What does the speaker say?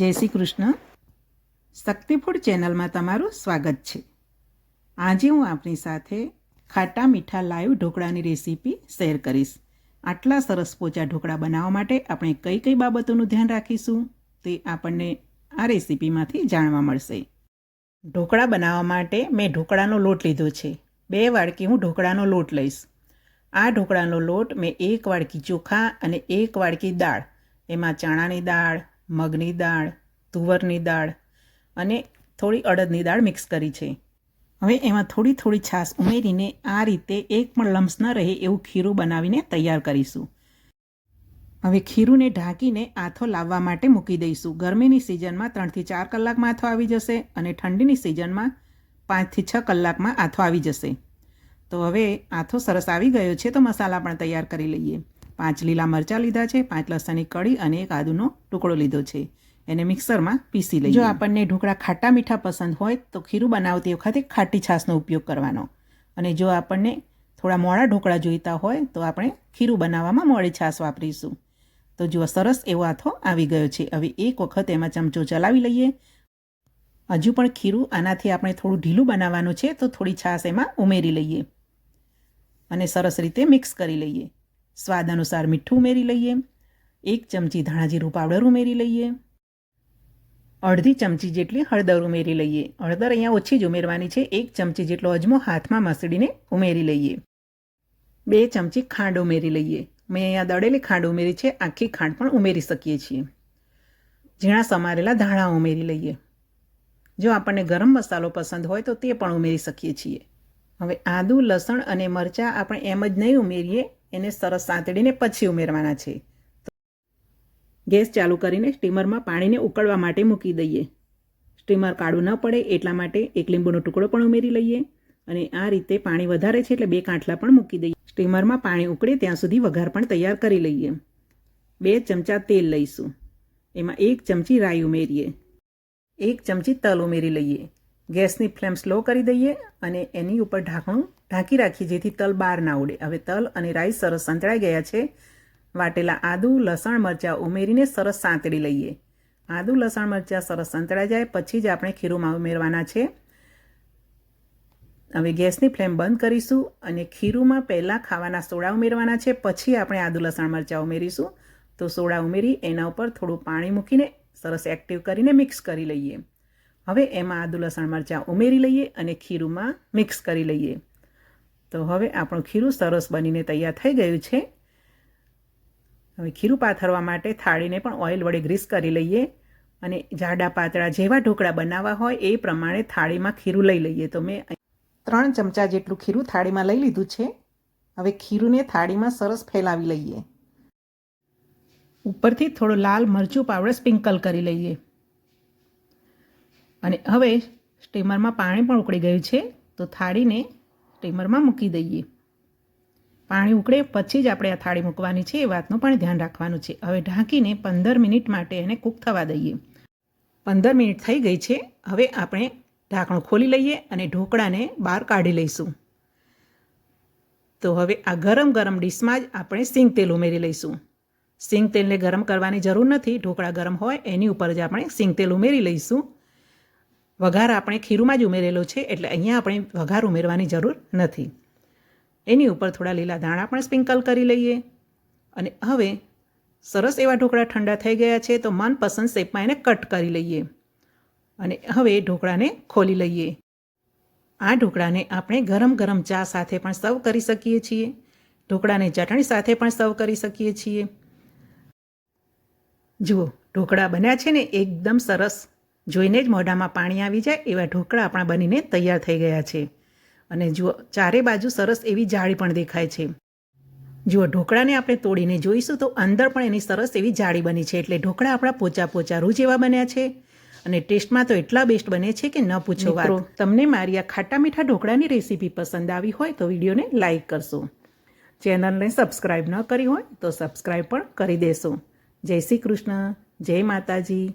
જય શ્રી કૃષ્ણ. શક્તિ ફૂડ ચેનલમાં તમારું સ્વાગત છે. આજે હું આપની સાથે ખાટા મીઠા લાઈવ ઢોકળાની રેસીપી શેર કરીશ. આટલા સરસ પોચા ઢોકળા બનાવવા માટે આપણે કઈ કઈ બાબતોનું ધ્યાન રાખીશું તે આપણને આ રેસીપીમાંથી જાણવા મળશે. ઢોકળા બનાવવા માટે મેં ઢોકળાનો લોટ લીધો છે. 2 વાડકી હું ઢોકળાનો લોટ લઈશ. આ ઢોકળાનો લોટ મેં 1 વાડકી ચોખા અને 1 વાડકી દાળ, એમાં ચણાની દાળ, મગની દાળ, તુવરની દાળ અને થોડી અડદની દાળ મિક્સ કરી છે. હવે એમાં થોડી થોડી છાશ ઉમેરીને આ રીતે એક પણ લમ્સ ન રહે એવું ખીરું બનાવીને તૈયાર કરીશું. હવે ખીરુંને ઢાંકીને આથો લાવવા માટે મૂકી દઈશું. ગરમીની સિઝનમાં 3 થી 4 કલાકમાં આથો આવી જશે અને ઠંડીની સિઝનમાં 5 થી 6 કલાકમાં આથો આવી જશે. તો હવે આથો સરસ આવી ગયો છે તો મસાલા પણ તૈયાર કરી લઈએ. 5 લીલા મરચાં લીધા છે, 5 લસણની કળી અને 1 આદુનો ટુકડો લીધો છે. એને મિક્સરમાં પીસી લઈએ. જો આપણને ઢોકળા ખાટા મીઠા પસંદ હોય તો ખીરું બનાવતી વખતે ખાટી છાશનો ઉપયોગ કરવાનો, અને જો આપણને થોડા મોળા ઢોકળા જોઈતા હોય તો આપણે ખીરું બનાવવામાં મોળી છાશ વાપરીશું. તો જુઓ સરસ એવો આથો આવી ગયો છે. હવે એક વખત એમાં ચમચો ચલાવી લઈએ. હજુ પણ ખીરું આનાથી આપણે થોડું ઢીલું બનાવવાનું છે તો થોડી છાશ એમાં ઉમેરી લઈએ અને સરસ રીતે મિક્સ કરી લઈએ. સ્વાદ અનુસાર મીઠું ઉમેરી લઈએ. 1 ચમચી ધાણા જીરું પાવડર ઉમેરી લઈએ. અડધી ચમચી જેટલી હળદર ઉમેરી લઈએ. હળદર અહીંયા ઓછી જ ઉમેરવાની છે. 1 ચમચી જેટલો અજમો હાથમાં મસળીને ઉમેરી લઈએ. 2 ચમચી ખાંડ ઉમેરી લઈએ. મેં અહીંયા દળેલી ખાંડ ઉમેરી છે. આખી ખાંડ પણ ઉમેરી શકીએ છીએ. ઝીણા સમારેલા ધાણા ઉમેરી લઈએ. જો આપણને ગરમ મસાલો પસંદ હોય તો તે પણ ઉમેરી શકીએ છીએ. હવે આદુ, લસણ અને મરચાં આપણે એમ જ નહીં ઉમેરીએ, એને સરસ સાંતળીને પછી ઉમેરવાના છે. ગેસ ચાલુ કરીને સ્ટીમરમાં પાણીને ઉકળવા માટે મૂકી દઈએ. સ્ટીમર કાળું ન પડે એટલા માટે 1 લીંબુનો ટુકડો પણ ઉમેરી લઈએ અને આ રીતે પાણી વધારે છે એટલે 2 કાંઠલા પણ મૂકી દઈએ. સ્ટીમરમાં પાણી ઉકળે ત્યાં સુધી વઘાર પણ તૈયાર કરી લઈએ. 2 ચમચા તેલ લઈશું. એમાં 1 ચમચી રાઈ ઉમેરીએ. 1 ચમચી તલ ઉમેરી લઈએ. ગેસની ફ્લેમ સ્લો કરી દઈએ અને એની ઉપર ઢાંકણું ઢાંકી રાખીએ જેથી તલ બહાર ના ઉડે. હવે તલ અને રાઈ સરસ સંતળાઈ ગયા છે. વાટેલા આદુ, લસણ, મરચાં ઉમેરીને સરસ સાંતળી લઈએ. આદુ, લસણ, મરચાં સરસ સંતળાઈ જાય પછી જ આપણે ખીરુંમાં ઉમેરવાના છે. હવે ગેસની ફ્લેમ બંધ કરીશું અને ખીરુંમાં પહેલાં ખાવાના સોડા ઉમેરવાના છે, પછી આપણે આદુ, લસણ, મરચાં ઉમેરીશું. તો સોડા ઉમેરી એના ઉપર થોડું પાણી મૂકીને સરસ એક્ટિવ કરીને મિક્સ કરી લઈએ. હવે એમાં આદુ, લસણ, મરચાં ઉમેરી લઈએ અને ખીરુંમાં મિક્સ કરી લઈએ. તો હવે આપણું ખીરું સરસ બનીને તૈયાર થઈ ગયું છે. હવે ખીરું પાથરવા માટે થાળીને પણ ઓઇલ વડે ગ્રીસ કરી લઈએ અને જાડા પાતળા જેવા ઢોકળા બનાવવા હોય એ પ્રમાણે થાળીમાં ખીરું લઈ લઈએ. તો મેં 3 ચમચા જેટલું ખીરું થાળીમાં લઈ લીધું છે. હવે ખીરુંને થાળીમાં સરસ ફેલાવી લઈએ. ઉપરથી થોડો લાલ મરચું પાવડર સ્પ્રિંકલ કરી લઈએ અને હવે સ્ટીમરમાં પાણી પણ ઉકળી ગયું છે તો થાળીને સ્ટીમરમાં મૂકી દઈએ. પાણી ઉકળે પછી જ આપણે આ થાળી મૂકવાની છે, એ વાતનું પણ ધ્યાન રાખવાનું છે. હવે ઢાંકીને 15 મિનિટ માટે એને કૂક થવા દઈએ. 15 મિનિટ થઈ ગઈ છે. હવે આપણે ઢાંકણું ખોલી લઈએ અને ઢોકળાને બહાર કાઢી લઈશું. તો હવે આ ગરમ ગરમ ડીશમાં જ આપણે સિંગ તેલ ઉમેરી લઈશું. સિંગ તેલને ગરમ કરવાની જરૂર નથી. ઢોકળા ગરમ હોય એની ઉપર જ આપણે સિંગ તેલ ઉમેરી લઈશું. વઘાર આપણે ખીરુંમાં જ ઉમેરેલો છે એટલે અહીંયા આપણે વઘાર ઉમેરવાની જરૂર નથી. એની ઉપર થોડા લીલા દાણા પણ સ્પ્રિંકલ કરી લઈએ અને હવે સરસ એવા ઢોકળા ઠંડા થઈ ગયા છે તો મનપસંદ શેપમાં એને કટ કરી લઈએ અને હવે ઢોકળાને ખોલી લઈએ. આ ઢોકળાને આપણે ગરમ ગરમ ચા સાથે પણ સર્વ કરી શકીએ છીએ. ઢોકળાને ચટણી સાથે પણ સર્વ કરી શકીએ છીએ. જુઓ ઢોકળા બન્યા છે ને એકદમ સરસ. જોઈને જ મોઢામાં પાણી આવી જાય એવા ઢોકળા આપણા બનીને તૈયાર થઈ ગયા છે. અને જુઓ ચારે બાજુ સરસ એવી જાળી પણ દેખાય છે. જુઓ ઢોકળાને આપણે તોડીને જોઈશું તો અંદર પણ એની સરસ એવી જાળી બની છે એટલે ઢોકળા આપણા પોચા પોચા રૂ જેવા બન્યા છે અને ટેસ્ટમાં તો એટલા બેસ્ટ બને છે કે ન પૂછો વાત. તમને મારી આ ખાટા મીઠા ઢોકળાની રેસીપી પસંદ આવી હોય તો વિડીયોને લાઇક કરશો. ચેનલને સબસ્ક્રાઈબ ન કરી હોય તો સબસ્ક્રાઈબ પણ કરી દેશો. જય શ્રી કૃષ્ણ. જય માતાજી.